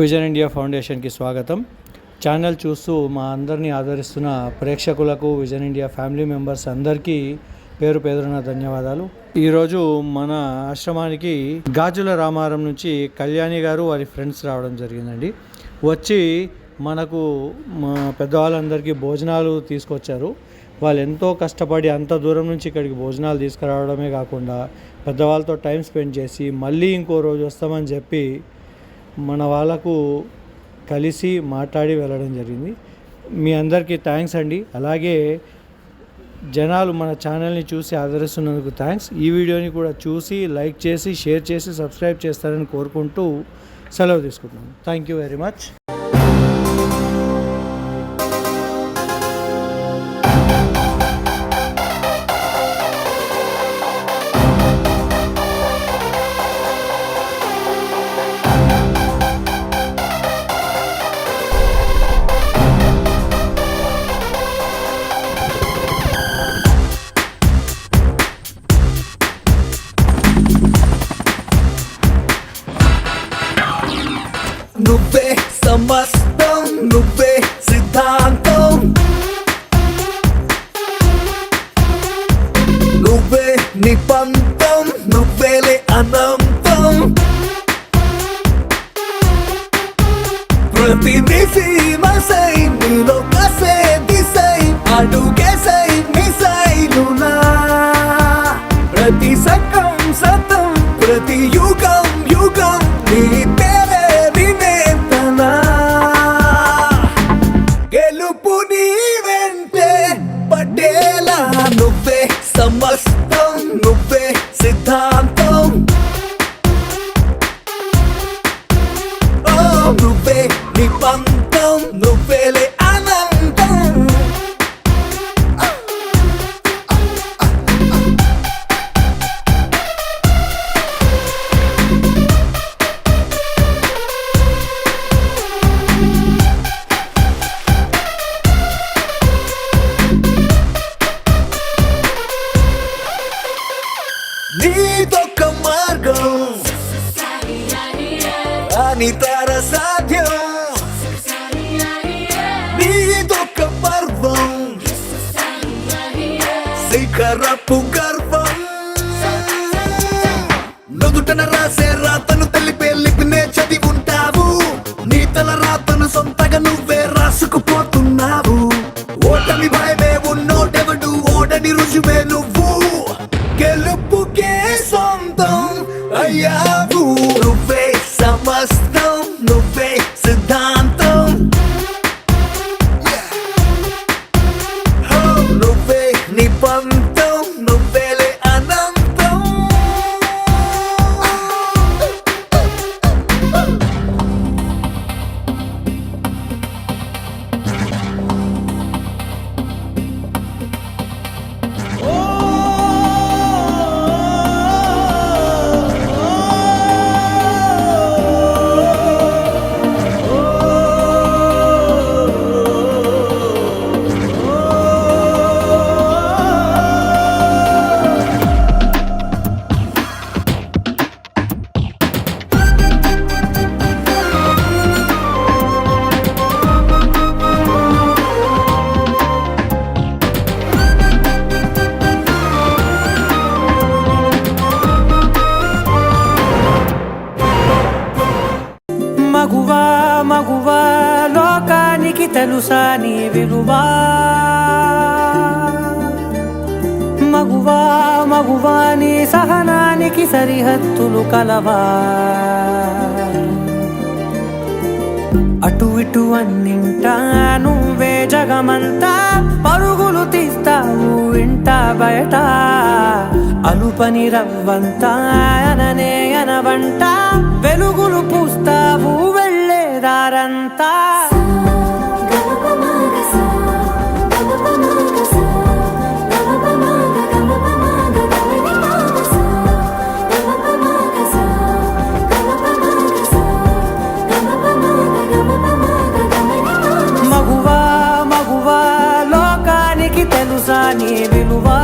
Vision India ఫౌండేషన్కి స్వాగతం. Channel చూస్తూ మా అందరినీ ఆదరిస్తున్న ప్రేక్షకులకు, విజన్ ఇండియా ఫ్యామిలీ మెంబర్స్ అందరికీ పేరు పేరున ధన్యవాదాలు. ఈరోజు మన ఆశ్రమానికి గాజుల రామారం నుంచి కళ్యాణి గారు వారి ఫ్రెండ్స్ రావడం జరిగిందండి. వచ్చి మనకు మా పెద్దవాళ్ళందరికీ భోజనాలు తీసుకొచ్చారు. వాళ్ళు ఎంతో కష్టపడి అంత దూరం నుంచి ఇక్కడికి భోజనాలు తీసుకురావడమే కాకుండా పెద్దవాళ్ళతో టైం స్పెండ్ చేసి మళ్ళీ ఇంకో రోజు వస్తామని చెప్పి మన వాళ్ళకు కలిసి మాట్లాడి వెళ్ళడం జరిగింది. మీ అందరికీ థ్యాంక్స్ అండి. అలాగే జనాలు మన ఛానల్ని చూసి ఆదరిస్తున్నందుకు థ్యాంక్స్. ఈ వీడియోని కూడా చూసి లైక్ చేసి, షేర్ చేసి, సబ్స్క్రైబ్ చేస్తారని కోరుకుంటూ సెలవు తీసుకుంటున్నాను. Thank you very much. నువ్వే సమస్తం, నువ్వే సిద్ధాంతం, నువ్వే నిపంతం, నువ్వేలే అనంతం. ప్రతినిధి మసై నీలో కసే దిశై అడుగేసై మిసైలునా. ప్రతి సకం సతం, ప్రతి యుగం యుగం నీ గెలుపు నీ వెంటే పడేలా. నువ్వే సమస్తం, నువ్వే సిద్ధాంతం, నువ్వే నిపంతం, నువ్వేలే అనంతం. నీదొక్క మార్గం అనితర సాధ్యం, నీదొక్క పర్వం శిఖరపు గర్వం. నుదుటన రాసే రాతను తెలిపే లిపినే చదివి ఉంటావు. నీ తల రాతను సొంతగా నువ్వే రాసుకుపోతున్నావు. ఓటమి భయమే ఉన్నోటెవడు, ఓడని రుజువే నువ్వు. గెలుపుకే సొంతం అయ్యావు. నువ్వే సమస్తం, నువ్వే సిద్ధాంతం, నువ్వే నిపంతం, నువ్వేలే అనంతం. మగువా మగువా లోకానికి తెలుసా నీ విలువా. మగువా మగువా నీ సహనానికి సరిహద్దులు కలవా. అటు ఇటు అన్నింటా నువ్వే జగమంతా. పరుగులు తీస్తావు ఇంట బయట, అలుపని రవ్వంతా అననే అనవంట. వెలుగులు పూస్తావు వెళ్ళేదారంతా. మగువా మగువా లోకానికి తెలుసా నీ విలువా.